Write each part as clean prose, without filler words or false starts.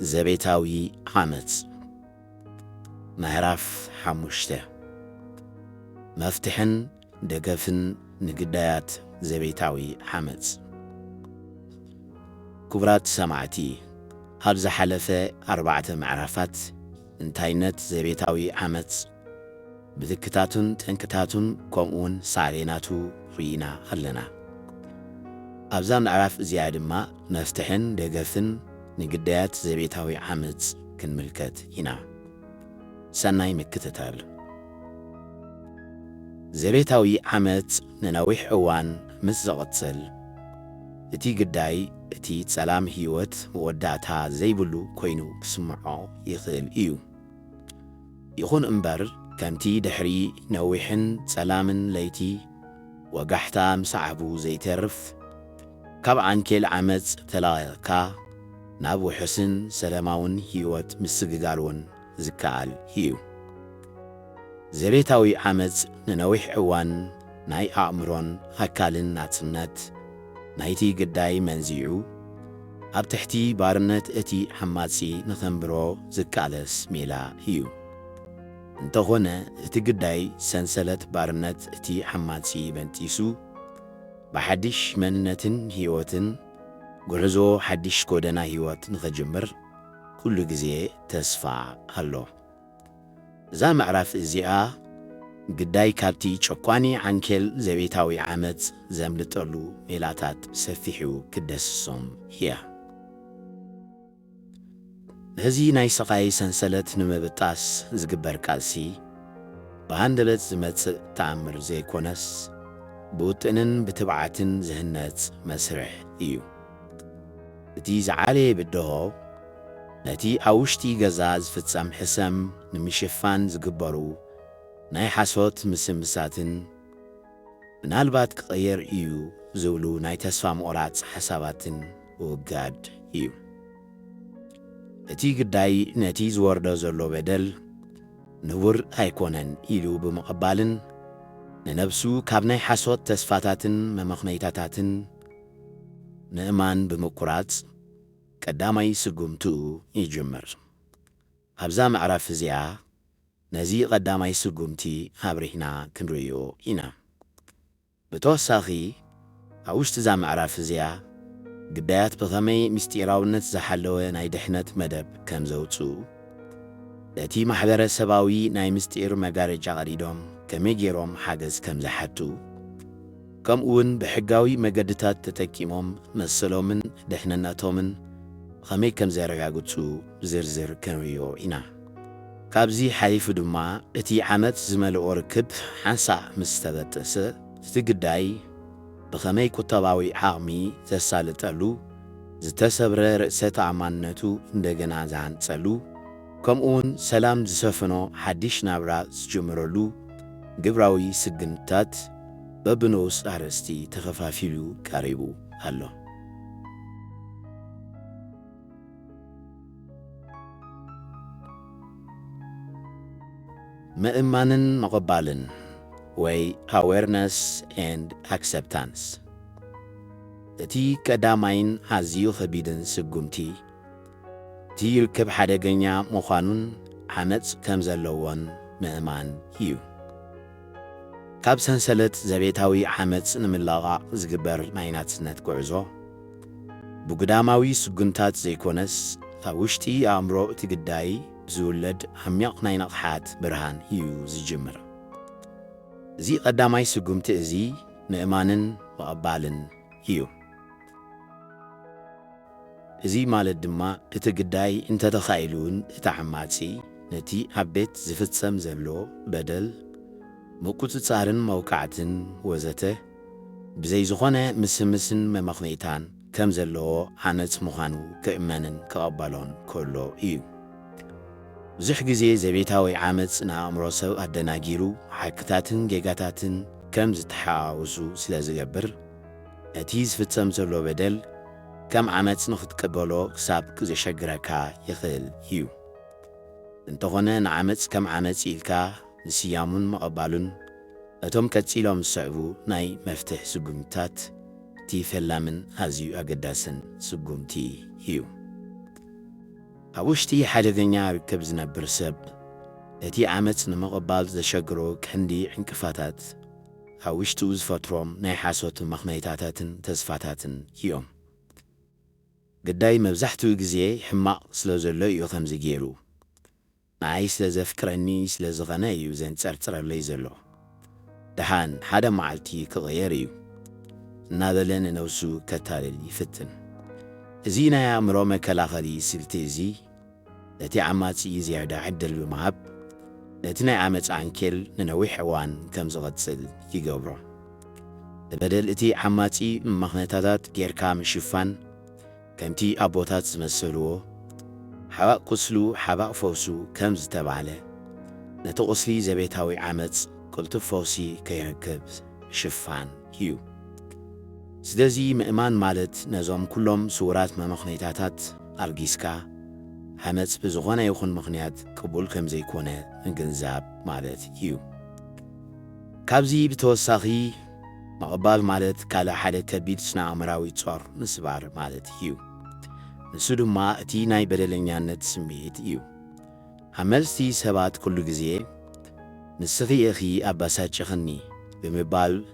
زبيتاوي عمت مهراف حموشته مفتحن دقفن نقدايات زبيتاوي عمت كبرات سمعتي هرز حلفة 4 معرفات انتاينت زبيتاوي عمت بذكتاتن تنكتاتن كومون ساريناتو رينا خلنا أبزام نعرف زيادة ما مفتحن دقفن نقدايات زبيتاوي عمت كنملكت هنا سناي مكتتال زبيتاوي عمت ننويح اوان مزغتسل اتي قداي اتي تسلام هيوت وداتها زيبلو كوينو كسمعو يخيل ايو يخون امبر كمتي دحري نويحن تسلامن ليتي وقحتا مسعبو زيترف كاب عنكيل عمت تلايقا نابو حسن سلاماون هيوت مسققالون زكال هيو زبيتاوي عمت ننويح اوان ناي أعمرون هكالن ناتسنت نايتي قداي منزيعو أب تحتي بارنت اتي حماتسي نثنبرو زكالس ميلا هيو انتغونا اتي قداي سنسلت بارنت اتي حماتسي بنتيسو بحدش مننتن هيوتن قرزو حدش كودنا هيوت نخجمر كل جزيه تسفع هلو زا معرف ازياء قداي كابتي چوكواني عنكل زبيتاوي عمت زملتولو ميلاتات سفيحو كدسسوم هي هزي ناي سقاي سنسلت نمبتاس زقبر كالسي بهاندلت زمت تعمر زي كونس بوتنن بتبعاتن زهنت مسرح ايو اتي زعالي بدهو نتي اوشتي غزاز فتسام حسام نمشفان زقبرو ناي حاسوت مسمساتن منالبات كغير ايو زولو ناي تسفا مقرات حساباتن وقاد ايو اتي قداي نتي زوردو زلو بدل نور هايكونن ايلو بمقبالن ننبسو كابناي حاسوت تسفاتاتن ممخنيتاتاتن نأمان بمقرات قدامي سقومتو يجمر هبزا معرف زيا نزي قدامي سقومتي هابريحنا كنريو إنا بتوساخي أوشت زا معرف زيا قدايات بغمي مستيراونت زحلوه ناي دحنت مدب كمزوتو لاتي محبرة سباوي ناي مستير مقارجة غريدوم كميجيروم حاجز كمزحتو كم اون بحقاوي مقدتات تتكيموم مسلومن دحنناتومن خمي كم زرقاقوتو زرزر كنريو إنا كابزي حليف دما اتي عمت زملو ركب حنسا مستبتس تقداي بخمي كتباوي عامي تسالتالو زتسبر رأسات عمانتو اندقنا زان تسالو كم اون سلام زسفنو حديش نابرا زجمرلو قبراوي سجنتات ببنوس عرستي تخفافيلو كاريبو هلو مأمانن مقبالن way awareness and acceptance اتي كدامين عزيو خبيدن سقومتي تي يركب حدقنيا مخانون حمد كمزلوان مأمان هيو كاب سنسلت زبيتاوي حمد نملاغا زقبر ناينات سنت قعزو بقداماوي سقومتات زيكونس فاوشتي امرو تقداي زولد هميق ناينق حات برهان هيو زجمر زي قداماي سقومت ازي مأمانن وقبالن هيو ازي مالد دما اتقداي انت تخايلون اتحماتي نتي حبيت زفتسم زلو بدل مقوت تصارن موقعتن وزته بزي زخونة مسمسن ممخنيتان كم زلو حانت مخانو كإمانن كقبالون كله ايو زح جزي زبيتاوي عامت نامروسو أدناجيرو حكتاتن جيجاتاتن كم زتحاوزو سلازجبر اتيز فتسم زلو بدل كم عامت نخد قبلو ساب كزي شجركا يخيل هيو انتغنى نعامت كم عامت إلكا نسيامون مقبالون اتوم كتسيلوم سعبو ناي مفتح سقومتات تي فلامن هازيو أقداسن سقومتي هيو أوشتي حدقنيا ركب زنبر سب التي عمت نمقبال زشجرو كندي انكفاتات أوشتو زفتروم نايحاسوت مخنيتاتاتن تزفاتاتن يوم قداي مبزحتو جزيه حماق سلوزلو يوثم زجيرو ناي سلزفكرني سلزغنايو زين تسرتر ليزلو دهان حدا معلتي كغيريو نادلن نوسو كتالل يفتن زينا يا مرومة كلاخري سلتيزي التي عماتي زيادة عدل بمعب التي عمت عن كل ننوي حوان كم زغتسل يقبرو البدل التي عماتي مخنطات جيركام شفان كمتي أبوتات زمسلوه حواء قسلو حواء فوسو كم زتبعله نتقصلي زبيتاوي عمت قلت فوسي كيركب شفان يو سدزي مأمان مالت نزوم كلهم صورات مخنيتاتات أرجيسكا حمت بزغوانا يخون مخنيات قبول كم زي كونه انجنزاب مالت يو كابزي بتوساخي مقبال مالت كالا حدا كبير سنا أمراوي تصور نسبار مالت يو نسودو ما اتي ناي بدلنيانت سميت يو حملستي سبات كل جزيه نسخي أخي أباسات شخني بمبال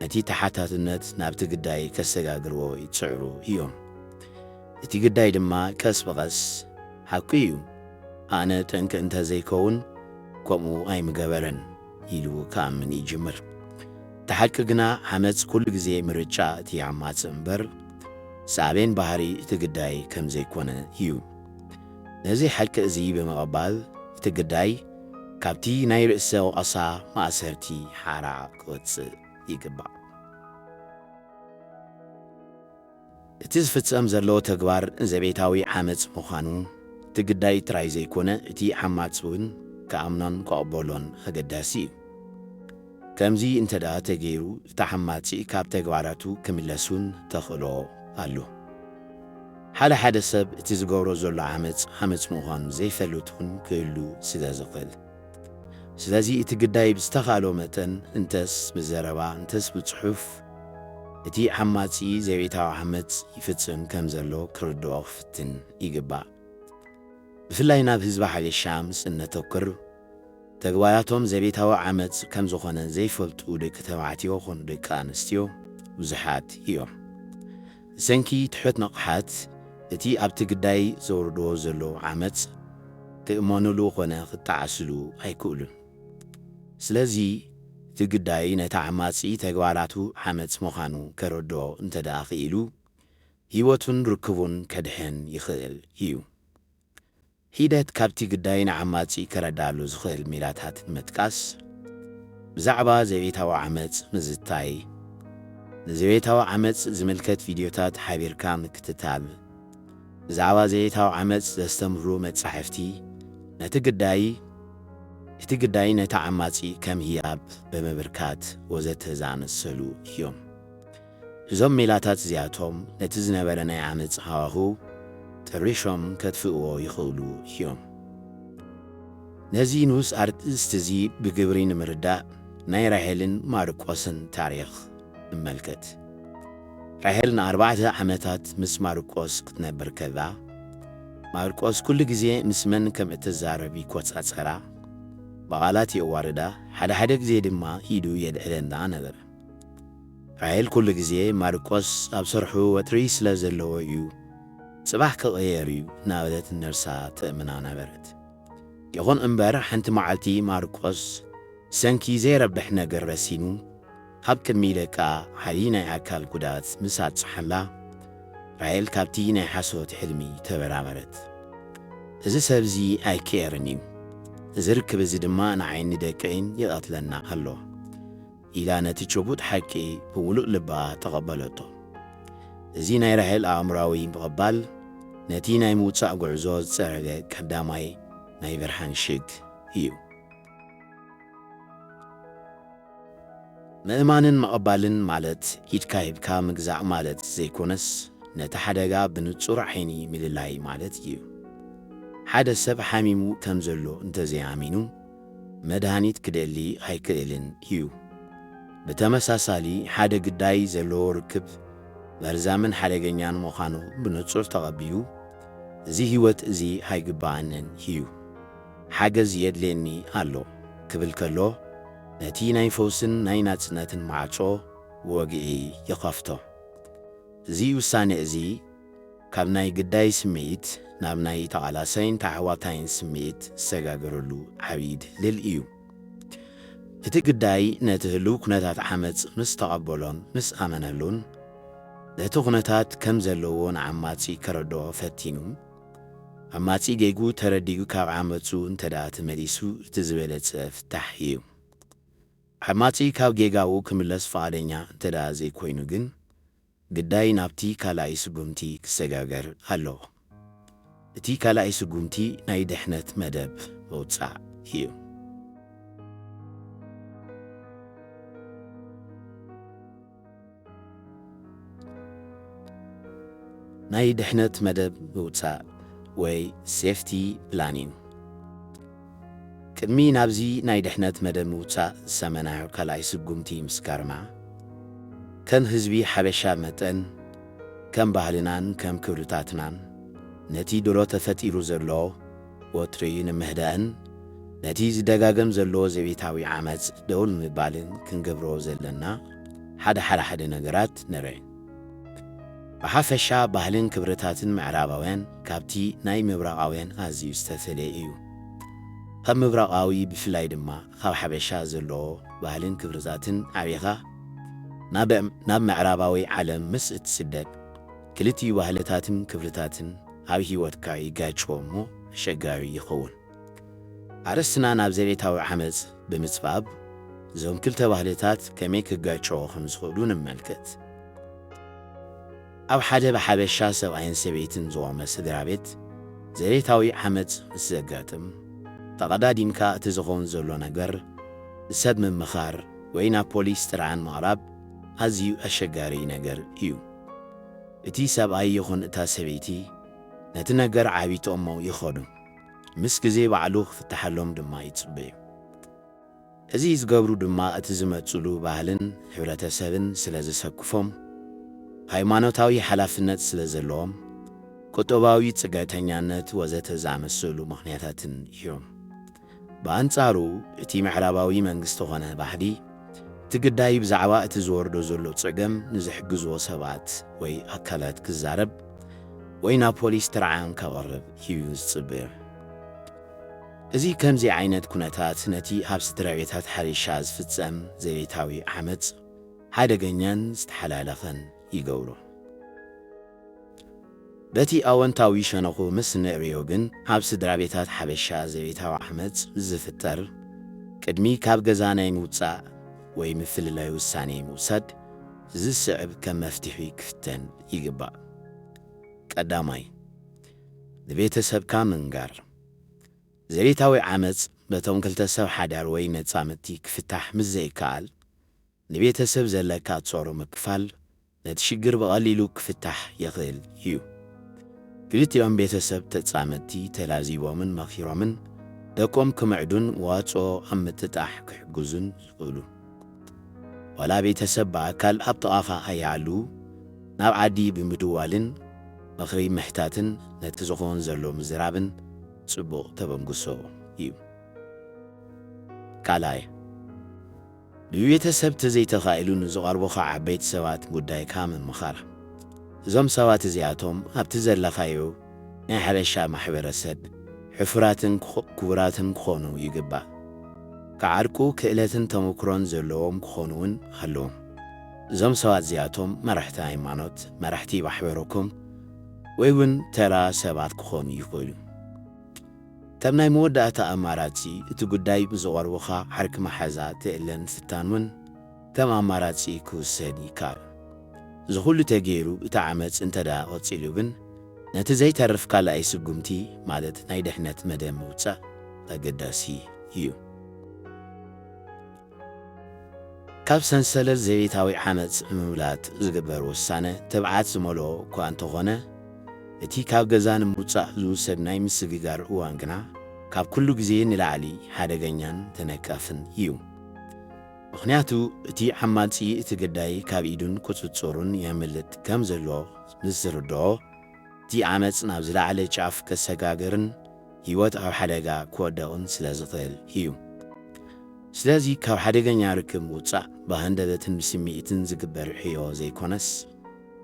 نتي تحتات النت نابت قداي كسجاجرو يتسعرو يوم اتي قداي دما كسبغس حقيو أنا تنك انت زي كون كومو أي مقابرن يلو كامن يجمر تحققنا حمد كل جزي مرجع تي عمات سنبر سابين بحري تقداي كم زي كونه يو نزي حلق زي بمقبال تقداي كابتي ناير السو أصا ما أسرتي حارع قوتس يقبع اتزفت أمزرلو تقبار زبيتاوي حمد مخانو تقداي تراي زي كونه اتي حمات سون كأمنان قابلون هقداسي كمزي انتدا تغيرو تحماتي كاب تقباراتو كملسون تخلو ألو حالا حدا سب اتزغورو زولو حمد مخانو زي فلوتون كيلو سيدا زقل سلازي اتقداي بستخالو متن انتس بزربا انتس بصحف اتي حماتي زيبيتاو حمد يفتسم كمزلو كردو فتن يقبع بفلاينا بهزبا حالي الشامس انتوكر تقواياتهم زيبيتاو عمد كمزو خونن زي فلتو ديك تبعتيو خون ديك انستيو وزحات يوم سنكي تحوت نقحات اتي ابتقداي زوردو زلو عمد تأمنوا خونه تعسلو هيكولن سلازي تقداي نتعماتي تقوالاتو حمد مخانو كردو انت داخيلو هيوتون ركبون كدهن يخيل يو هيدات كابتي قداي نعماتي كردالو زخيل ميلاتات متكاس بزعبا زيويتاو عمد مزتاي زيويتاو عمد زملكت فيديوتات حبيركا مكتتال بزعبا زيويتاو عمد زستمرو متصحفتي نتقداي نتعماتي كم هياب بمبركات وزت زانسلو يوم زوم ميلاتات زياتهم نتزنبرنا عمد هاهو تريشم كتفقو يخولو يوم نزي نوس استزي بقبرين مرداء ناي راهلن ماركوسن تاريخ الملكت راهلن 4 عمتات مس ماركوس قتنبر كذا ماركوس كل جزيه مسمن كم اتزاربي كوتس أتصرا بغالاتي أواردا حدا جزيه دما يدو يدعلن دا نظر راهل كل جزيه ماركوس أبصرحو وتريس لازلو يو صباح كغيريو ناودت النرسا تأمنا نبرت يغون انبار حنت معلتي ماركوس سنكي زي ربحنا قرسينو هاب كميلكا حالينا عكال قدات مسات صحلا راهل كابتينا حسوت حلمي تبرامرت إذا سبزي أي كيرنيو زرك بزدما نعين دكين يقتلنا هلو إلى نتيجة حكي بولو لبا تقبلته زينا راهل أمراوي بقبال نتينا يموت ساق عزوز سرقة كداماي نايبرحان شيك يو مأمانن مقبالن مالت يتكايب كامقزع مالت زي كونس نتحدقا بنتصور حيني مللاي مالت يو حدا سب حاميمو كمزلو انت زي عامينو مدهانيت كدالي هاي كدالن يو بتمساسالي حدا قداي زلو ركب برزامن حدا جنيان مخانو بنتصور تغبيو እዚ ህይወት እዚ ሃይግባአንን እዩ ሓገዝ የድልየኒ ኣሎ ክብል ከሎ ነቲ ናይ ፈውስን ናይ ናጽነትን ማዕጾ ወግዒ ይኸፍቶ። እዚ ውሳነ እዚ ካብ ናይ ግዳይ ስምዒት ናብ ናይ ተቓላሳይን ተዓዋታይን ስምዒት ዝሰጋገረሉ ዓብዪ ድልል እዩ። እቲ ግዳይ ነቲ ህልው ኩነታት ዓመፅ ምስ ተቐበሎን ምስ ኣመነሉን ነቲ ኩነታት ከም ዘለዎ ንዓማጺ ከረድኦ ፈቲኑ ዓማጺ ጌጉ ተረዲኡ ካብ ዓመፁ እንተዳ ተመሊሱ እቲ ዝበለጸ ፍታሕ እዩ። ዓማጺ ካብ ጌጋኡ ክምለስ ፈቓደኛ እንተዳ ዘይኮይኑ ግን ግዳይ ናብቲ ካልኣይ ስጉምቲ ክሰጋገር ኣለዎ። እቲ ካልኣይ ስጉምቲ ናይ ድሕነት መደብ ምውጻእ እዩ። ናይ ድሕነት መደብ ምውጻእ ወይ ሴፍቲ ፕላኒንግ ቅድሚ ናብዚ ናይ ድሕነት መደብ ምውጻእ ዝሰመናዮ ካልኣይ ስጉምቲ ምስ ጋርማ ከም ህዝቢ ሓበሻ መጠን ከም ባህልናን ከም ክብርታትናን ነቲ ድሮ ተፈጢሩ ዘሎ ወትሪ ንምህዳእን ነቲ ዝደጋገም ዘሎ ዘቤታዊ ዓመፅ ደው ንምባልን ክንገብሮ ዘለና ሓደ ነገራት ንርኢ። ብሓፈሻ ባህልን ክብርታትን ምዕራባውያን ካብቲ ናይ ምብራቃውያን ኣዝዩ ዝተፈለየ እዩ። ካብ ምብራቃዊ ብፍላይ ድማ ካብ ሓበሻ ዘለዎ ባህልን ክብርታትን ዓቢኻ ናብ ምዕራባዊ ዓለም ምስ እትስደድ ክልቲኡ ባህልታትን ክብርታትን ኣብ ህይወትካ ይጋጭዎ እሞ ኣሸጋሪ ይኸውን። ኣርስትና ናብ ዘቤታዊ ዓመፅ ብምጽባብ እዞም ክልተ ባህልታት ከመይ ክጋጭዎ ከም ዝኽእሉ ንመልከት። ኣብ ሓደ ብሓበሻ ሰብኣይን ሰበይትን ዝቖመ ስድራ ቤት ዘቤታዊ ዓመፅ ምስ ዘጋጥም ተቐዳዲምካ እቲ ዝኸውን ዘሎ ነገር ሰብ ምምኻር ወይ ናብ ፖሊስ ጥርዓን ምቕራብ ኣዝዩ ኣሸጋሪ ነገር እዩ። እቲ ሰብኣይ ይኹን እታ ሰበይቲ ነቲ ነገር ዓቢጦሞ ይኸዱ፣ ምስ ግዜ ባዕሉ ክፍትሓሎም ድማ ይጽበዩ። እዚ ዝገብሩ ድማ እቲ ዝመጽሉ ባህልን ሕብረተሰብን ስለ ዝሰክፎም ሃይማኖታዊ ሓላፍነት ስለ ዘለዎም ቁጠባዊ ጽጋተኛነት ወዘተ ዝኣመሰሉ ምኽንያታትን እዮም። ብኣንጻሩ እቲ ምዕራባዊ መንግስቲ ኾነ ባህሊ እቲ ግዳይ ብዛዕባ እቲ ዝወርዶ ዘሎ ጽገም ንዝሕግዝዎ ሰባት ወይ ኣካላት ክዛረብ ወይ ናብ ፖሊስ ትርዓን ከቕርብ እዩ ዝጽብዕ። እዚ ከምዚ ዓይነት ኩነታት ነቲ ኣብ ስድራ ቤታት ሓሪሻ ዝፍጸም ዘቤታዊ ዓመፅ ሓደገኛን ዝተሓላለኸን ይገብሮ። በቲ ኣወንታዊ ሸነኹ ምስ ንዕብዮ ግን ኣብ ስድራ ቤታት ሓበሻ ዘቤታዊ ዓመፅ ዝፍጠር ቅድሚ ካብ ገዛ ናይ ምውፃእ ወይ ምፍልላይ ውሳኔ ምውሳድ ዝስዕብ ከም መፍትሒ ክፍተን ይግባእ። ቀዳማይ ንቤተሰብካ ምንጋር ዘቤታዊ ዓመፅ በቶም ክልተ ሰብ ሓዳር ወይ መጻምድቲ ክፍታሕ ምስ ዘይከኣል ንቤተሰብ ዘለካ ጾሮ ምክፋል ነቲ ሽግር ብቐሊሉ ክፍታሕ ይኽእል እዩ። ክልቲኦም ቤተሰብ ተጻምድቲ ተላዚቦምን መኺሮምን ደቆም ክምዕዱን ዋጾ ኣብ ምጥጣሕ ክሕግዙን ዝኽእሉ። ዋላ ቤተሰብ ብኣካል ኣብ ጥቓኻ ኣይሃሉ ናብ ዓዲ ብምድዋልን ምኽሪ ምሕታትን ነቲ ዝኾን ዘሎ ምዝራብን ጽቡቕ ተበንግሶ እዩ። ካልኣይ ብቤተሰብ ተዘይተኻኢሉ ንዝቐርቡኻ ዓበይቲ ሰባት ጉዳይካ ምምኻር። እዞም ሰባት እዚኣቶም ኣብቲ ዘለኻዮ ናይ ሓበሻ ማሕበረሰብ ሕፉራትን ክቡራትን ክኾኑ ይግባእ። ከዓርቁ ክእለትን ተመክሮን ዘለዎም ክኾኑውን ኣለዎም። እዞም ሰባት እዚኣቶም መራሕቲ ሃይማኖት፣ መራሕቲ ማሕበረኩም ወይ እውን ተራ ሰባት ክኾኑ ይኽእሉ። ከም ናይ መወዳእታ ኣማራጺ እቲ ጉዳይ ብዝቐርቡኻ ዓርኪ ማሓዛ ትእለን ፍታን እውን ከም ኣማራጺ ክውሰድ ይከኣል። እዚ ኩሉ ተገይሩ እቲ ዓመፅ እንተዳ ቐፂሉ ግን ነቲ ዘይተርፍ ካልኣይ ስጉምቲ ማለት ናይ ድሕነት መደብ ምውፃእ ኣገዳሲ እዩ። ካብ ሰንሰለት ዘቤታዊ ዓመፅ ምምላጥ ዝግበር ውሳነ ተብዓት ዝመልኦ እኳ እንተኾነ እቲ ካብ ገዛ ንምውፃእ ዝውሰድ ናይ ምስግጋር እዋን ግና ካብ ኩሉ ግዜ ንላዕሊ ሓደገኛን ተነካፍን እዩ። ምኽንያቱ እቲ ዓማጺ እቲ ግዳይ ካብ ኢዱን ቁፅጽሩን የምልጥ ከም ዘሎ ምስ ዝርድኦ እቲ ዓመፅ ናብ ዝለዓለ ጫፍ ከሰጋግርን ህይወት ኣብ ሓደጋ ክወድቕን ስለ ዝኽእል እዩ። ስለዚ ካብ ሓደገኛ ርክብ ምውፃእ ብሃንደበትን ብስምዒትን ዝግበር ሕዮ ዘይኮነስ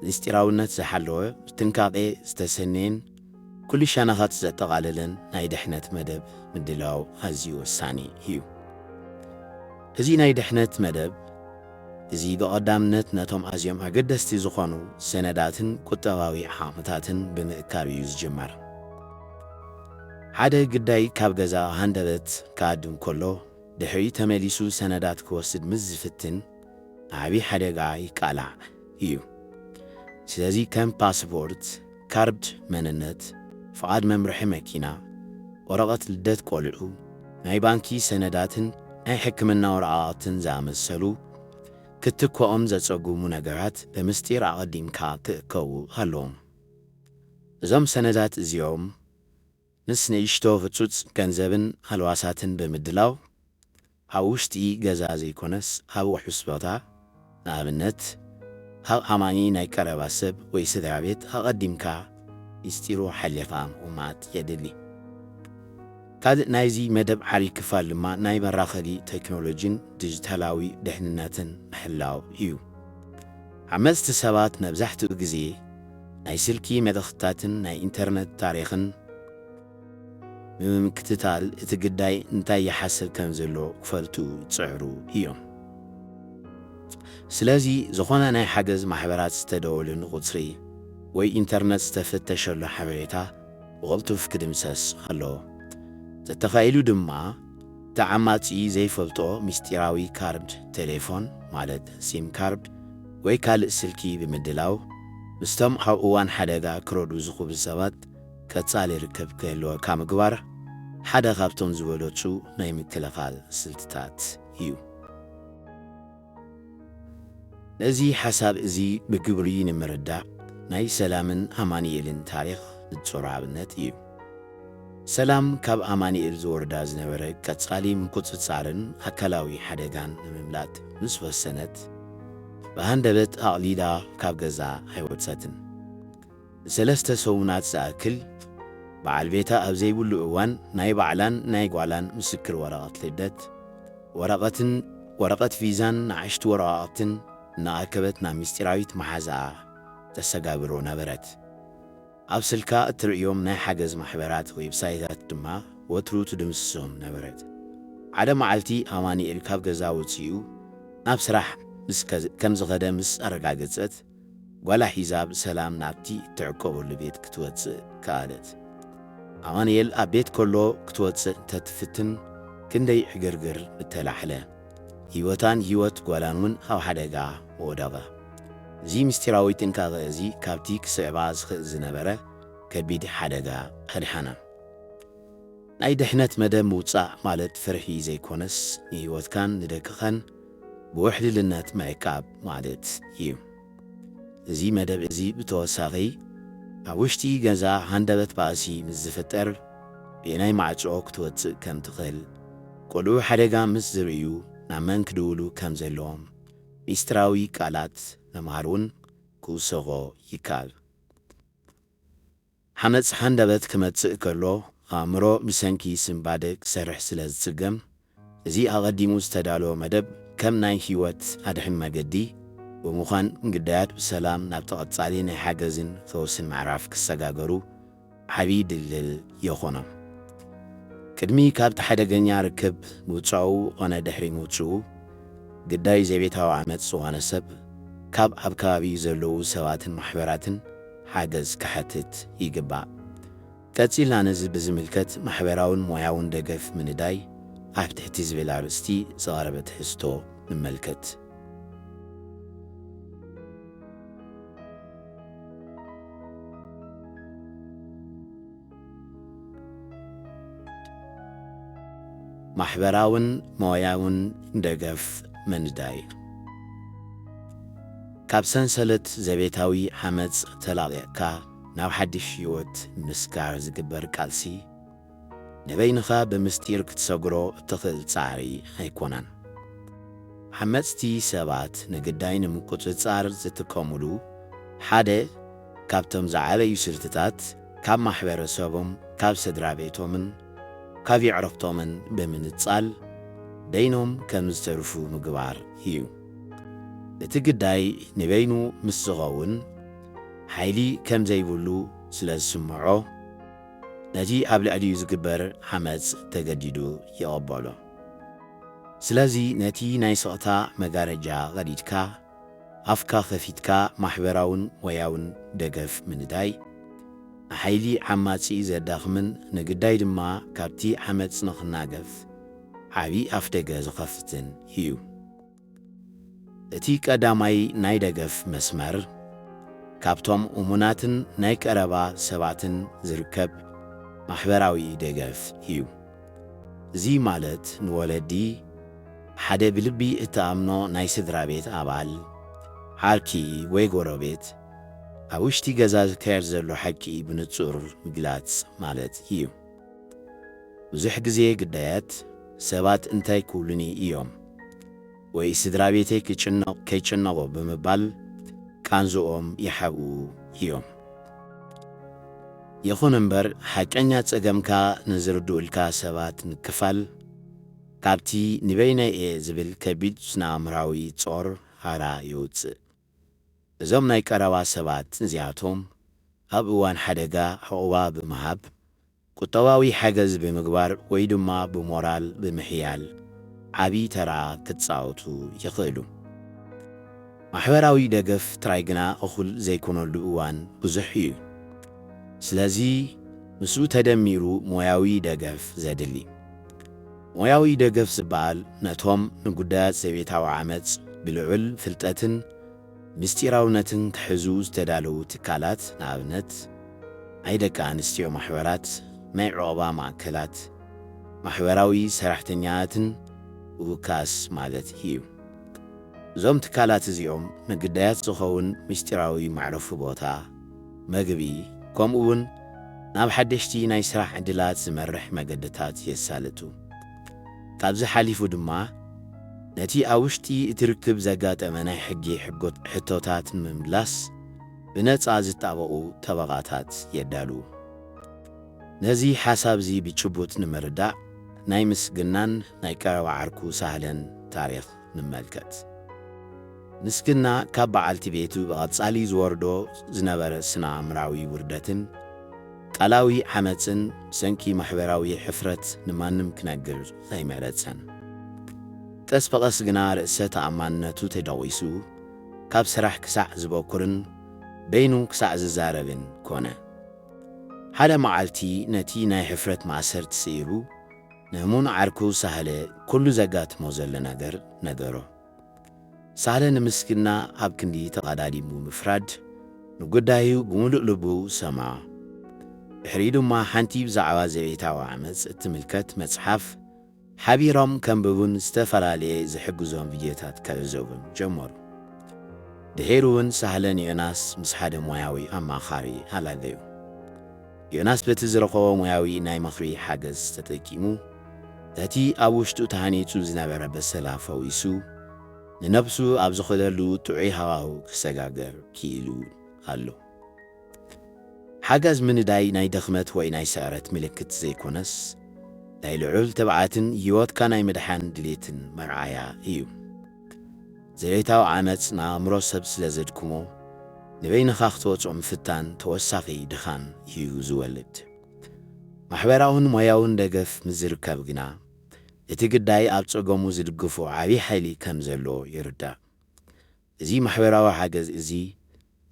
ምስጢራውነት ዝሓለወ ብጥንቃቐ ዝተሰነየን ኩሉ ሸነኻት ዘጠቓለለን ናይ ድሕነት መደብ ምድላው ኣዝዩ ወሳኒ እዩ። እዚ ናይ ድሕነት መደብ እዚ ብቐዳምነት ነቶም ኣዝዮም ኣገደስቲ ዝኾኑ ሰነዳትን ቁጠባዊ ዓቕምታትን ብምእካብ እዩ ዝጅመር። ሓደ ግዳይ ካብ ገዛ ሃንደበት ክኣድም ከሎ ድሕሪ ተመሊሱ ሰነዳት ክወስድ ምስ ዝፍትን ዓብዪ ሓደጋ ይቃላዕ እዩ። ስለዚ ከም ፓስፖርት፣ ካርድ መንነት፣ ፍቓድ መምርሒ መኪና፣ ወረቐት ልደት ቆልዑ፣ ናይ ባንኪ ሰነዳትን ናይ ሕክምና ወረቓቕትን ዝኣመሰሉ ክትከኦም ዘጸጉሙ ነገራት ብምስጢር ኣቐዲምካ ክእከቡ ኣለዎም። እዞም ሰነዳት እዚኦም ምስ ንእሽቶ ፍጹጽ ገንዘብን ኣልዋሳትን ብምድላው ኣብ ውሽጢ ገዛ ዘይኮነስ ኣብ ውሑስ ቦታ ንኣብነት ኣብ ኣማኒ ናይ ቀረባ ሰብ ወይ ስድራ ቤት ኣቐዲምካ ምስጢሩ ሓሊኻ ምቕማጥ የድሊ። ካልእ ናይዚ መደብ ዓብዪ ክፋል ድማ ናይ መራኸቢ ቴክኖሎጂን ዲጂታላዊ ድሕንነትን ምሕላው እዩ። ዓመፅቲ ሰባት መብዛሕትኡ ግዜ ናይ ስልኪ መልእኽትታትን ናይ ኢንተርነት ታሪኽን ብምክትታል እቲ ግዳይ እንታይ ይሓስብ ከም ዘሎ ክፈልጡ ይጽዕሩ እዮም። ስለዚ ዝኾነ ናይ ሓገዝ ማሕበራት ዝተደወሉን ቁጽሪ ወይ ኢንተርነት ዝተፈተሸሉ ሓበሬታ ብቕልጡፍ ክድምሰስ ኣለዎ። ዘተኻኢሉ ድማ ተዓማጺ ዘይፈልጦ ምስጢራዊ ካርድ ቴሌፎን ማለት ሲም ካርድ ወይ ካልእ ስልኪ ብምድላው ምስቶም ኣብ እዋን ሓደጋ ክረዱ ዝኽእሉ ሰባት ቀጻሊ ርክብ ክህልወካ ምግባር ሓደ ካብቶም ዝበለጹ ናይ ምክልኻል ስልትታት እዩ። ነዚ ሓሳብ እዚ ብግብሪ ንምርዳእ ናይ ሰላምን ኣማኒኤልን ታሪኽ ንጹር ኣብነት እዩ። ሰላም ካብ ኣማኒኤል ዝወርዳ ዝነበረ ቀጻሊ ምቁጽጻርን ኣካላዊ ሓደጋን ንምምላጥ ምስ ወሰነት ብሃንደበት ኣቕሊላ ካብ ገዛ ኣይወጸትን። ንሰለስተ ሰሙናት ዝኣክል በዓል ቤታ ኣብ ዘይብሉ እዋን ናይ ባዕላን ናይ ጓላን ምስክር ወረቐት ልደት፣ ወረቐት ቪዛን ንኣሽቱ ወረቓቕትን እናኣከበት ናብ ምስጢራዊት መሓዛኣ ተሰጋብሮ ነበረት። ኣብ ስልካ እትርእዮም ናይ ሓገዝ ማሕበራት ዌብሳይታት ድማ ወትሩ ትድምስሶም ነበረት። ሓደ መዓልቲ ኣማኒኤል ካብ ገዛ ወፂኡ ናብ ስራሕ ከም ዝኸደ ምስ ኣረጋገጸት ጓላ ሒዛ ብሰላም ናብቲ እትዕቀበሉ ቤት ክትወፅእ ከኣለት። ኣማኒኤል ኣብ ቤት ከሎ ክትወፅእ እንተትፍትን ክንደይ ዕግርግር እተላሕለ ህይወታን ህይወት ጓላን እውን ኣብ ሓደጋ ወደቐ። እዚ ምስጢራዊ ጥንቃቐ እዚ ካብቲ ክስዕባ ዝኽእል ዝነበረ ከቢድ ሓደጋ ኣድሓና። ናይ ድሕነት መደብ ምውፃእ ማለት ፍርሒ ዘይኮነስ ንህይወትካን ንደቅኻን ብውሕልልነት ምዕቃብ ማለት እዩ። እዚ መደብ እዚ ብተወሳኺ ኣብ ውሽጢ ገዛ ሃንደበት ባእሲ ምስ ዝፍጠር ብናይ ማዕጾ ክትወፅእ ከም ትኽእል፣ ቆልዑ ሓደጋ ምስ ዝርእዩ ናብ መን ክድውሉ ከም ዘለዎም ሚስጥራዊ ቃላት መምሃር እውን ክውስኾ ይካል። ሓመፅ ሃንደበት ክመጽእ ከሎ ኣእምሮ ብሰንኪ ስምባደ ክሰርሕ ስለ ዝጽገም እዚ ኣቐዲሙ ዝተዳለወ መደብ ከም ናይ ህይወት ኣድሕን መገዲ ብምዃን ግዳያት ብሰላም ናብ ተቐጻሊ ናይ ሓገዝን ፈውስን ምዕራፍ ክሰጋገሩ ዓብዪ ድልድል የኾኖም። ቅድሚ ካብቲ ሓደገኛ ርክብ ምውፃኡ ኾነ ድሕሪ ምውፅኡ ግዳይ ዘቤታዊ ዓመፅ ዝኾነ ሰብ ካብ ኣብ ከባቢ ዘለዉ ሰባትን ማሕበራትን ሓገዝ ክሓትት ይግባእ። ቀፂልና ነዚ ብዝምልከት ማሕበራውን ሞያውን ደገፍ ምንዳይ ኣብ ትሕቲ ዝብል ኣርእስቲ ዝቐረበ ትሕዝቶ ንመልከት። ማሕበራውን ሞያውን ደገፍ ምንዳይ ካብ ሰንሰለት ዘቤታዊ ዓመፅ ተላቒዕካ ናብ ሓድሽ ህይወት ምስጋር ዝግበር ቃልሲ ንበይንኻ ብምስጢር ክትሰግሮ እትኽእል ጻዕሪ ኣይኮነን። ሓመፅቲ ሰባት ንግዳይ ንምቁፅጻር ዝጥቀሙሉ ሓደ ካብቶም ዝዓበዩ ስልትታት ካብ ማሕበረሰቦም ካብ ስድራ ቤቶምን ካብ ይዕረፍቶምን ብምንጻል ደይኖም ከም ዝተርፉ ምግባር እዩ። እቲ ግዳይ ንበይኑ ምስ ዝኸውን ሓይሊ ከም ዘይብሉ ስለ ዝስምዖ ነቲ ኣብ ልዕሊኡ ዝግበር ሓመፅ ተገዲዱ ይቕበሎ። ስለዚ ነቲ ናይ ስቕታ መጋረጃ ቐዲድካ ኣፍካ ኸፊትካ ማሕበራውን ወያውን ደገፍ ምንዳይ ንሓይሊ ዓማጺ ዘዳኽምን ንግዳይ ድማ ካብቲ ዓመፅ ንኽናገፍ ዓብዪ ኣፍ ደገ ዝኸፍትን እዩ። እቲ ቀዳማይ ናይ ደገፍ መስመር ካብቶም እሙናትን ናይ ቀረባ ሰባትን ዝርከብ ማሕበራዊ ደገፍ እዩ። እዚ ማለት ንወለዲ ሓደ ብልቢ እተኣምኖ ናይ ስድራ ቤት ኣባል ዓርኪ ወይ ጎረቤት ኣብ ውሽጢ ገዛ ዝካየድ ዘሎ ሓቂ ብንጹር ምግላጽ ማለት እዩ። ብዙሕ ግዜ ግዳያት ሰባት እንታይ ክብሉኒ እዮም ወይ ስድራ ቤተይ ከይጭነቖ ብምባል ቃንዝኦም ይሓብኡ እዮም። ይኹን እምበር ሓቀኛ ጸገምካ ንዝርድኡልካ ሰባት ንክፋል ካብቲ ንበይነይ እየ ዝብል ከቢድ ስነ-ኣእምራዊ ጾር ሃራ ይውፅእ። እዞም ናይ ቀረባ ሰባት እዚኣቶም ኣብ እዋን ሓደጋ ዕቑባ ብምሃብ ቁጠባዊ ሓገዝ ብምግባር ወይ ድማ ብሞራል ብምሕያል ዓብዪ ተራ ክጻወቱ ይኽእሉ። ማሕበራዊ ደገፍ ጥራይ ግና እኹል ዘይኮነሉ እዋን ብዙሕ እዩ። ስለዚ ምስኡ ተደሚሩ ሞያዊ ደገፍ ዘድሊ። ሞያዊ ደገፍ ዝበሃል ነቶም ንጉዳያት ዘቤታዊ ዓመፅ ብልዑል ፍልጠትን ምስጢራውነትን ክሕዙ ዝተዳለዉ ትካላት ንኣብነት ናይ ደቂ ኣንስትዮ ማሕበራት፣ ናይ ዕቑባ ማእከላት፣ ማሕበራዊ ሰራሕተኛትን ውካስ ማለት እዩ። እዞም ትካላት እዚኦም ንግዳያት ዝኸውን ምስጢራዊ መዕረፉ ቦታ፣ መግቢ ከምኡውን ናብ ሓደሽቲ ናይ ስራሕ ዕድላት ዝመርሕ መገድታት የሳልጡ። ካብዚ ሓሊፉ ድማ ነቲ ኣብ ውሽጢ እቲ ርክብ ዘጋጠመ ናይ ሕጊ ሕቶታት ንምምላስ ብነፃ ዝጣበቑ ጠበቓታት የዳልዉ። ነዚ ሓሳብ እዚ ብጭቡጥ ንምርዳእ ናይ ምስግናን ናይ ቀረባ ዓርኩ ሳህለን ታሪኽ ንመልከት። ምስግና ካብ በዓልቲ ቤቱ ብቐጻሊ ዝወርዶ ዝነበረ ስነ-ኣእምራዊ ውርደትን ቃላዊ ዓመፅን ሰንኪ ማሕበራዊ ሕፍረት ንማንም ክነግር ዘይመረፀን። ቀስ በቐስ ግና ርእሰ ተኣማንነቱ ተደቒሱ ካብ ስራሕ ክሳዕ ዝበኩርን በይኑ ክሳዕ ዝዛረብን ኮነ። ሓደ መዓልቲ ነቲ ናይ ሕፍረት ማእሰርቲ ስኢሩ ንእሙን ዓርኩ ሳህለ ኩሉ ዘጋጥሞ ዘሎ ነገር ነገሮ። ሳህለ ንምስግና ኣብ ክንዲ ተቐዳዲሙ ምፍራድ ንጉዳዩ ብምሉእ ልቡ ሰምዖ። ድሕሪ ድማ ሓንቲ ብዛዕባ ዘቤታዊ ዓመፅ እትምልከት መጽሓፍ ሓቢሮም ከንብቡን ዝተፈላለየ ዝሕግዞም ቪድዮታት ከዕዘቡን ጀመሩ። ድሒሩ እውን ሳህለን ዮናስ ምስ ሓደ ሞያዊ ኣማኻሪ ኣላገዩ። ዮናስ በቲ ዝረኸቦ ሞያዊ ናይ ምኽሪ ሓገዝ ተጠቂሙ እቲ ኣብ ውሽጡ ተሃኒጹ ዝነበረ በሰላ ፈዊሱ ንነብሱ ኣብ ዝኽእለሉ ጥዑይ ሃዋህው ክሰጋገር ክኢሉ ኣሎ። ሓገዝ ምንዳይ ናይ ድኽመት ወይ ናይ ስዕረት ምልክት ዘይኮነስ ናይ ልዑል ተባዓትን ህይወትካ ናይ ምድሓን ድሌትን መርዓያ እዩ። ዘቤታዊ ዓመፅ ንኣእምሮ ሰብ ስለ ዘድክሞ ንበይንኻ ክትወፅኦ ምፍታን ተወሳኺ ድኻን እዩ ዝወልድ። ማሕበራውን ሞያውን ደገፍ ምዝርከብ ግና እቲ ግዳይ ኣብ ፀገሙ ዝድግፎ ዓብዪ ሓይሊ ከም ዘለዎ ይርዳእ። እዚ ማሕበራዊ ሓገዝ እዚ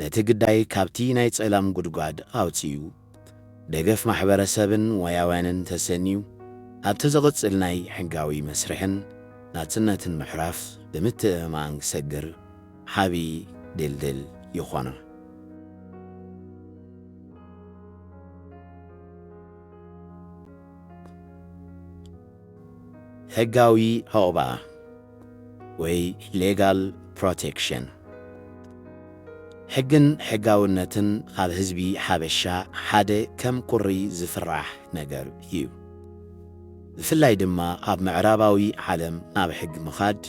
ነቲ ግዳይ ካብቲ ናይ ጸላም ጉድጓድ ኣውፅዩ ደገፍ ማሕበረሰብን ሞያውያንን ተሰንዩ ኣብቲ ዝቕጽል ናይ ሕጋዊ መስርሕን ናጽነትን ምሕራፍ ብምትእምማን ክሰግር ዓብዪ ድልድል ይኾነ። ሕጋዊ ዕቑባ ወይ ሌጋል ፕሮቴክሽን። ሕግን ሕጋውነትን ኣብ ህዝቢ ሓበሻ ሓደ ከም ቁሪ ዝፍራሕ ነገር እዩ። ብፍላይ ድማ ኣብ ምዕራባዊ ዓለም ናብ ሕጊ ምኻድ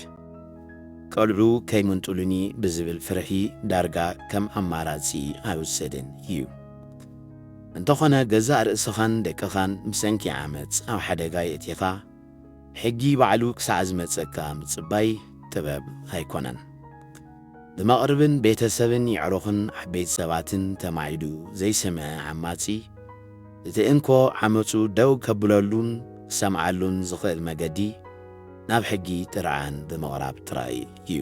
ቆልዑ ከይምንጡሉኒ ብዝብል ፍርሒ ዳርጋ ከም ኣማራጺ ኣይውሰድን እዩ። እንተኾነ ገዛእ ርእስኻን ደቅኻን ምሰንኪ ዓመፅ ኣብ ሓደጋ የእቲኻ ሕጊ ባዕሉ ክሳዕ ዝመጸካ ምጽባይ ጥበብ ኣይኮነን። ብመቕርብን ቤተሰብን ይዕሩኽን ዓበይቲ ሰባትን ተማዒዱ ዘይሰምዐ ዓማጺ እቲ እንኮ ዓመፁ ደው ከብለሉን ክሰምዓሉን ዝኽእል መገዲ ናብ ሕጊ ጥርዓን ብምቕራብ ጥራይ እዩ።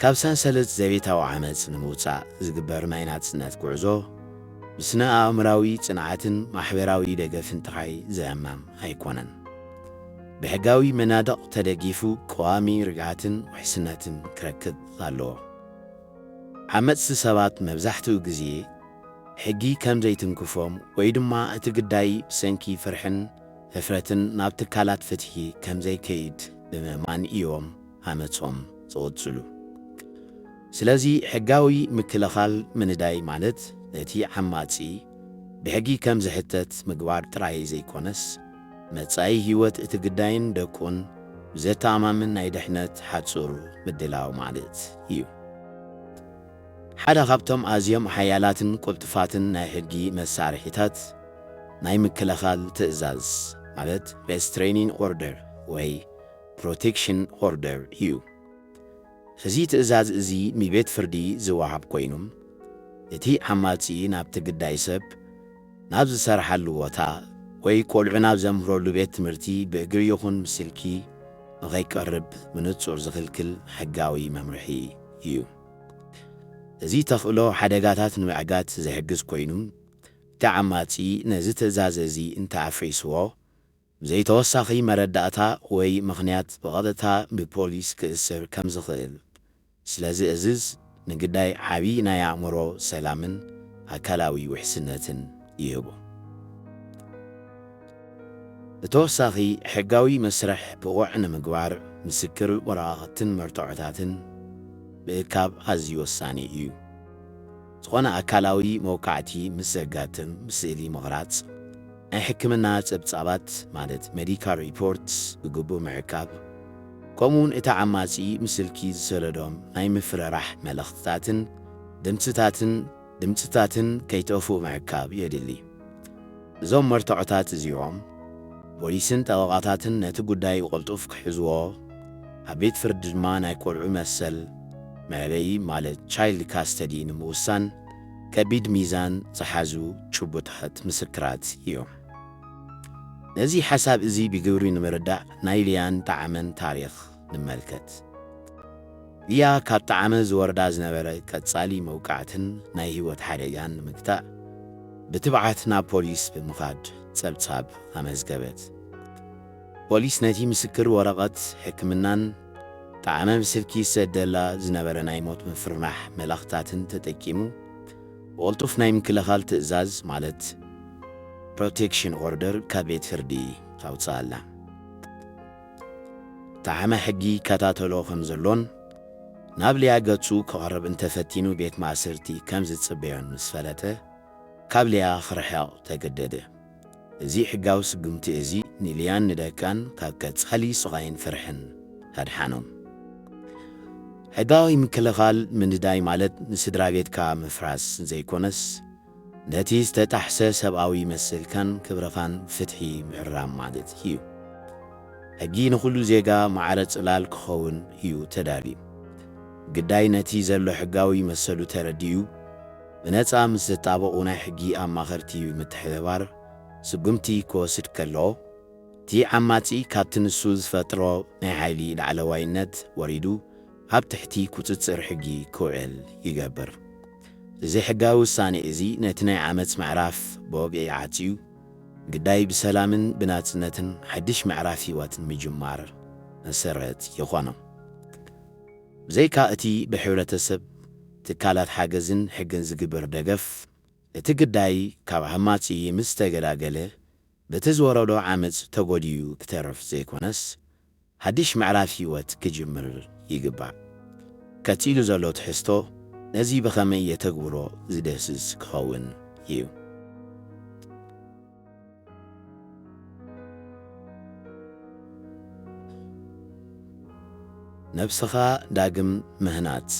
ካብ ሰንሰለት ዘቤታዊ ዓመፅ ንምውፃእ ዝግበር ናይ ናጽነት ጉዕዞ ብስነ ኣእምራዊ ጽንዓትን ማሕበራዊ ደገፍን ጥራይ ዘእማም ኣይኮነን። ብሕጋዊ መናድቕ ተደጊፉ ቀዋሚ ርግዓትን ውሕስነትን ክረክብ ኣለዎ። ዓመፅቲ ሰባት መብዛሕትኡ ግዜ ሕጊ ከም ዘይትንክፎም ወይ ድማ እቲ ግዳይ ብሰንኪ ፍርሕን ህፍረትን ናብ ትካላት ፍትሒ ከም ዘይከይድ ብምእማን እዮም ዓመፆም ዝቕጽሉ። ስለዚ ሕጋዊ ምክልኻል ምንዳይ ማለት ነቲ ዓማጺ ብሕጊ ከም ዝሕተት ምግባር ጥራይ ዘይኮነስ መጻኢ ህይወት እቲ ግዳይን ደቁን ብዘተኣማምን ናይ ድሕነት ሓጹር ምድላው ማለት እዩ። ሓደ ካብቶም ኣዝዮም ሓያላትን ቁልጥፋትን ናይ ሕጊ መሳርሒታት ናይ ምክልኻል ትእዛዝ ማለት ሬስትሬኒንግ ኦርደር ወይ ፕሮቴክሽን ኦርደር እዩ። እዚ ትእዛዝ እዚ ንቤት ፍርዲ ዝወሃብ ኮይኑ እቲ ዓማጺ ናብቲ ግዳይ ሰብ ናብ ዝሰርሓሉ ቦታ ወይ ቆልዑ ናብ ዘምህረሉ ቤት ትምህርቲ ብእግሪ ይኹን ብስልኪ ንኸይቀርብ ብንጹር ዝኽልክል ሕጋዊ መምርሒ እዩ። እዚ ተኽእሎ ሓደጋታት ንምዕጋት ዘሕግዝ ኮይኑ እቲ ዓማጺ ነዚ ትእዛዝ እዚ እንተኣፍሪስዎ ብዘይተወሳኺ መረዳእታ ወይ ምኽንያት ብቐጥታ ብፖሊስ ክእስር ከም ዝኽእል ስለ ዝእዝዝ ንግዳይ ዓብዪ ናይ ኣእምሮ ሰላምን ኣካላዊ ውሕስነትን ይህቦ። ብተወሳኺ ሕጋዊ መስርሕ ብቑዕ ንምግባር ምስክር ወረቓቕትን መርትዖታትን ብእካብ ኣዝዩ ወሳኒ እዩ። ዝኾነ ኣካላዊ መውካዕቲ ምስ ዘጋጥም ስእሊ ምቕራጽ፣ ናይ ሕክምና ጸብጻባት ማለት ሜዲካል ሪፖርትስ ብግቡእ ምዕቃብ፣ ከምኡውን እቲ ዓማጺ ምስልኪ ዝሰለዶም ናይ ምፍርራሕ መልእኽትታትን ድምፅታትን ከይጠፍኡ ምዕቃብ የድሊ። እዞም መርትዖታት እዚኦም ፖሊስን ጠበቓታትን ነቲ ጉዳይ ቕልጡፍ ክሕዝዎ፣ ኣብ ቤት ፍርዲ ድማ ናይ ቆልዑ መሰል መዕበይ ማለት ቻይልድ ካስተዲ ንምውሳን ከቢድ ሚዛን ዝሓዙ ጭቡጣት ምስክራት እዮም። ነዚ ሓሳብ እዚ ብግብሪ ንምርዳእ ናይ ልያን ጣዕመን ታሪኽ ንመልከት። ልያ ካብ ጣዕመ ዝወርዳ ዝነበረ ቀጻሊ መውቃዕትን ናይ ህይወት ሓደጋን ንምግታእ ብትብዓት ናብ ፖሊስ ብምኻድ ጸብጻብ ኣመዝገበት። ፖሊስ ነቲ ምስክር ወረቐት ሕክምናን ጣዕመ ብስልኪ ዝሰደላ ዝነበረ ናይ ሞት ምፍርናሕ መልእኽትታትን ተጠቂሙ ብቕልጡፍ ናይ ምክልኻል ትእዛዝ ማለት ፕሮቴክሽን ኦርደር ካብ ቤት ፍርዲ ኣውፅኣላ። ጣዕመ ሕጊ ከታተሎ ከም ዘሎን ናብ ልያ ገጹ ክቐርብ እንተፈቲኑ ቤት ማእሰርቲ ከም ዝጽበዮን ምስ ፈለጠ ካብ ልያ ክርሕቕ ተገደደ። እዚ ሕጋዊ ስጉምቲ እዚ ንልያን ንደቃን ካብ ቀጻሊ ስቓይን ፍርሕን ኣድሓኖም። ሕጋዊ ምክልኻል ምንዳይ ማለት ንስድራ ቤትካ ምፍራስ ዘይኮነስ ነቲ ዝተጣሕሰ ሰብኣዊ መሰልካን ክብረኻን ፍትሒ ምሕራም ማለት እዩ። ሕጊ ንኹሉ ዜጋ ማዕረ ጽላል ክኸውን እዩ ተዳልዩ። ግዳይ ነቲ ዘሎ ሕጋዊ መሰሉ ተረዲኡ ብነፃ ምስ ዘጣበቑ ናይ ሕጊ ኣማኸርቲ ምትሕብባር ስጉምቲ ክወስድ ከሎ እቲ ዓማጺ ካብቲ ንሱ ዝፈጥሮ ናይ ሓይሊ ላዕለዋይነት ወሪዱ ኣብ ትሕቲ ቁፅጽር ሕጊ ክውዕል ይገብር። እዚ ሕጋዊ ውሳኔ እዚ ነቲ ናይ ዓመፅ ምዕራፍ ብወግዒ ዓፅዩ ግዳይ ብሰላምን ብናጽነትን ሓድሽ ምዕራፍ ህይወትን ምጅማር መሰረት ይኾኖ። ብዘይካ እቲ ብሕብረተሰብ ትካላት ሓገዝን ሕግን ዝግበር ደገፍ እቲ ግዳይ ካብ ዓማጺ ምስ ተገላገለ በቲ ዝወረዶ ዓመፅ ተጐዲዩ ክተርፍ ዘይኮነስ ሓድሽ ምዕራፍ ህይወት ክጅምር ይግባእ። ከቲሉ ዘሎ ትሕዝቶ ነዚ ብኸመይ የተግብሮ ዝደስስ ክኸውን እዩ። ነፍስኻ ዳግም ምህናጽ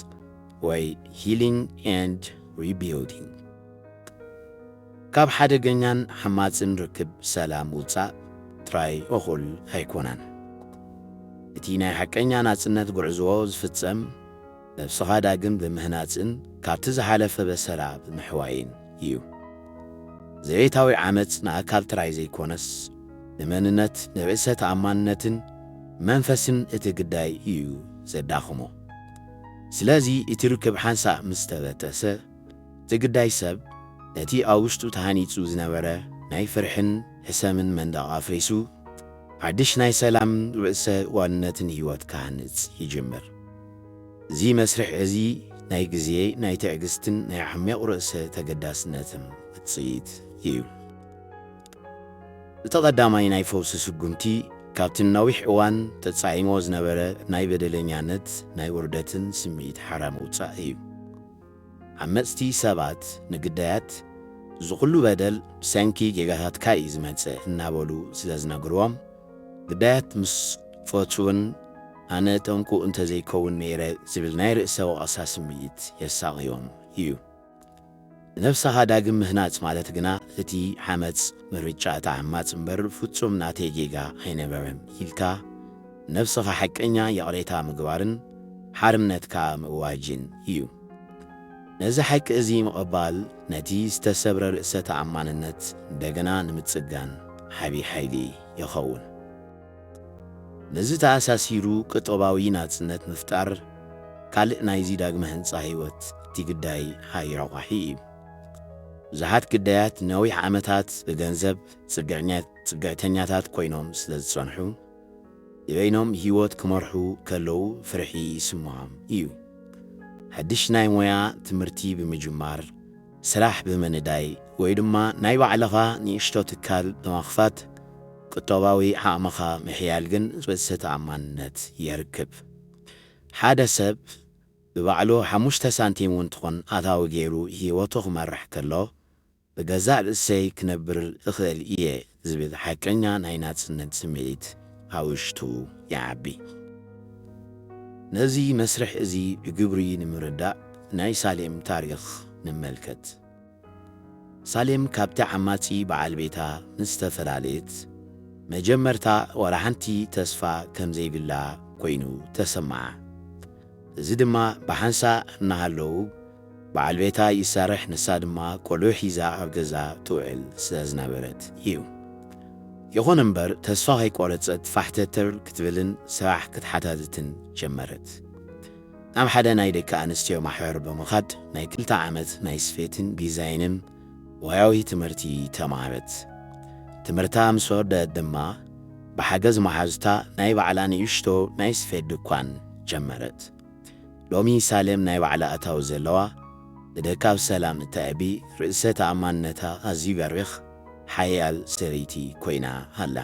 ወይ healing and rebuilding ካብ ሓደገኛን ሓማጽን ርክብ ሰላም ውጻእ ጥራይ እኹል ኣይኮናን። እቲ ናይ ሓቀኛ ናጽነት ጉዕዞ ዝፍጸም ነፍስኻ ዳግም ብምህናጽን ካብቲ ዝሓለፈ በሰላ ብምሕዋይን እዩ። ዘቤታዊ ዓመፅ ንኣካል ጥራይ ዘይኮነስ ንመንነት ንርእሰ ተኣማንነትን መንፈስን እቲ ግዳይ እዩ ዘዳኽሞ። ስለዚ እቲ ርክብ ሓንሳእ ምስ ተበጠሰ እቲ ግዳይ ሰብ ነቲ ኣብ ውሽጡ ተሃኒጹ ዝነበረ ናይ ፍርሕን ሕሰምን መንደቕ ኣፍሪሱ ሓድሽ ናይ ሰላምን ርእሰ ዋንነትን ህይወት ክሃንጽ ይጅምር። እዚ መስርሕ እዚ ናይ ግዜ ናይ ትዕግስትን ናይ ዓሚቕ ርእሰ ተገዳስነትን ውፅኢት እዩ። እቲ ቀዳማይ ናይ ፈውሲ ስጉምቲ ካብቲ ነዊሕ እዋን ተጻዒሞ ዝነበረ ናይ በደለኛነት ናይ ውርደትን ስምዒት ሓራ ምውጻእ እዩ። ዓመፅቲ ሰባት ንግዳያት ዝኹሉ በደል ብሰንኪ ጌጋታትካ እዩ ዝመጽእ እናበሉ ስለ ዝነግርዎም ግዳያት ምስ ፈትውን ኣነ ጠንቁ እንተዘይከውን ነይረ ዝብል ናይ ርእሰ ወቐሳ ስምዒት የሳቕዮም እዩ። ነፍስኻ ዳግም ምህናጽ ማለት ግና እቲ ሓመፅ ምርጫ እታ ዓማፅ እምበር ፍጹም ናተይ ጌጋ ኣይነበረን ኢልካ ነፍስኻ ሓቀኛ የቕሬታ ምግባርን ሓርነትካ ምእዋጅን እዩ። ነዚ ሓቂ እዚ ምቕባል ነቲ ዝተሰብረ ርእሰ ተኣማንነት እንደገና ንምጽጋን ዓቢ ሓይሊ ይኸውን። ነዚ ተኣሳሲሩ ቅጦባዊ ናጽነት ምፍጣር ካልእ ናይዚ ዳግመ ህንጻ ህይወት እቲ ግዳይ ሃይረቓሒ እዩ። ብዙሓት ግዳያት ነዊሕ ዓመታት ብገንዘብ ጽግዕተኛታት ኮይኖም ስለ ዝጸንሑ ንበይኖም ህይወት ክመርሑ ከለዉ ፍርሒ ይስምዖም እዩ። ሓድሽ ናይ ሞያ ትምህርቲ ብምጅማር ስራሕ ብምንዳይ ወይ ድማ ናይ ባዕልኻ ንእሽቶ ትካል ብምኽፋት ቅጦባዊ ዓቕምኻ ምሕያል ግን ርእሰ ተኣማንነት የርክብ። ሓደ ሰብ ብባዕሉ 5 ሳንቲም እውን ትኾን ኣታዊ ገይሩ ህይወቱ ክመርሕ ከሎ ብገዛእ ርእሰይ ክነብር እኽእል እየ ዝብል ሓቀኛ ናይ ናጽነት ስምዒት ኣብ ውሽጡ ይዓቢ። ነዚ መስርሕ እዚ ብግብሪ ንምርዳእ ናይ ሳሌም ታሪኽ ንመልከት። ሳሌም ካብቲ ዓማጺ በዓል ቤታ ምስ ተፈላለየት መጀመርታ ወላ ሓንቲ ተስፋ ከም ዘይብላ ኮይኑ ተሰምዓ። እዚ ድማ ብሓንሳ እናሃለዉ በዓል ቤታ ይሰርሕ ንሳ ድማ ቆልዑ ሒዛ ኣብ ገዛ ትውዕል ስለ ዝነበረት እዩ። ይኹን እምበር ተስፋ ከይቆረፀት ፋሕተተር ክትብልን ስራሕ ክትሓታትትን ጀመረት። ናብ ሓደ ናይ ደቂ ኣንስትዮ ማሕበር ብምኻድ ናይ 2 ዓመት ናይ ስፌትን ዲዛይንን ሞያዊ ትምህርቲ ተማሃረት። ትምህርታ ምስ ወርደት ድማ ብሓገዝ መሓዙታ ናይ ባዕላ ንእሽቶ ናይ ስፌት ድኳን ጀመረት። ሎሚ ሳሌም ናይ ባዕላ ኣታዊ ዘለዋ ንደቃብ ሰላም እተዕቢ ርእሰ ተኣማንነታ ኣዝዩ በሪኽ ሓያል ሰበይቲ ኮይና ኣላ።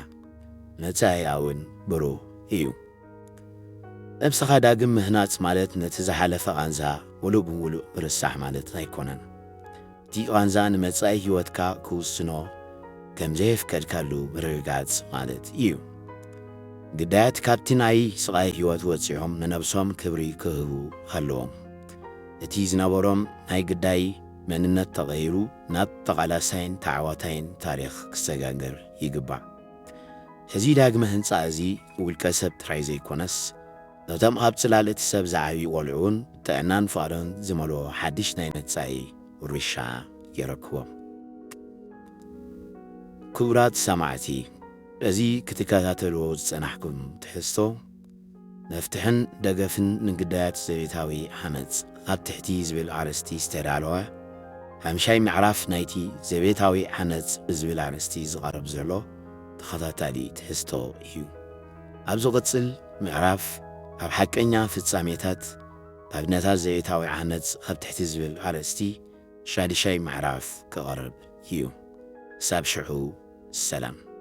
መጻኢኣ እውን ብሩህ እዩ። ነብስኻ ዳግም ምህናጽ ማለት ነቲ ዝሓለፈ ቓንዛ ሙሉእ ብምሉእ ምርሳሕ ማለት ኣይኮነን። እቲ ቓንዛ ንመጻኢ ህይወትካ ክውስኖ ከም ዘይፍቀድካሉ ምርግጋጽ ማለት እዩ። ግዳያት ካብቲ ናይ ስቓይ ህይወት ወፂሖም ንነብሶም ክብሪ ክህቡ ኣለዎም። እቲ ዝነበሮም ናይ ግዳይ መንነት ተቐይሩ ናብ ተቓላሳይን ተዓዋታይን ታሪኽ ክሰጋገር ይግባእ። ሕዚ ዳግመ ህንጻ እዚ ውልቀ ሰብ ጥራይ ዘይኮነስ ነቶም ኣብ ጽላል እቲ ሰብ ዝዓብዩ ቆልዑን ጥዕናን ፍቕርን ዝመልኦ ሓድሽ ናይ መጻኢ ውርሻ የረክቦም። ክቡራት ሰማዕቲ፣ እዚ ክትከታተልዎ ዝጸናሕኩም ትሕዝቶ መፍትሕን ደገፍን ንግዳያት ዘቤታዊ ዓመፅ ኣብ ትሕቲ ዝብል ኣርእስቲ ዝተዳለወ 5ይ ምዕራፍ ናይቲ ዘቤታዊ ዓመፅ ብዝብል ኣርእስቲ ዝቐርብ ዘሎ ተኸታታሊ ትሕዝቶ እዩ። ኣብ ዝቕጽል ምዕራፍ ኣብ ሓቀኛ ፍጻሜታት ኣብነታት ዘቤታዊ ዓመፅ ኣብ ትሕቲ ዝብል ኣርእስቲ 6ይ ምዕራፍ ክቐርብ እዩ። ሳብ ሽዑ ሰላም።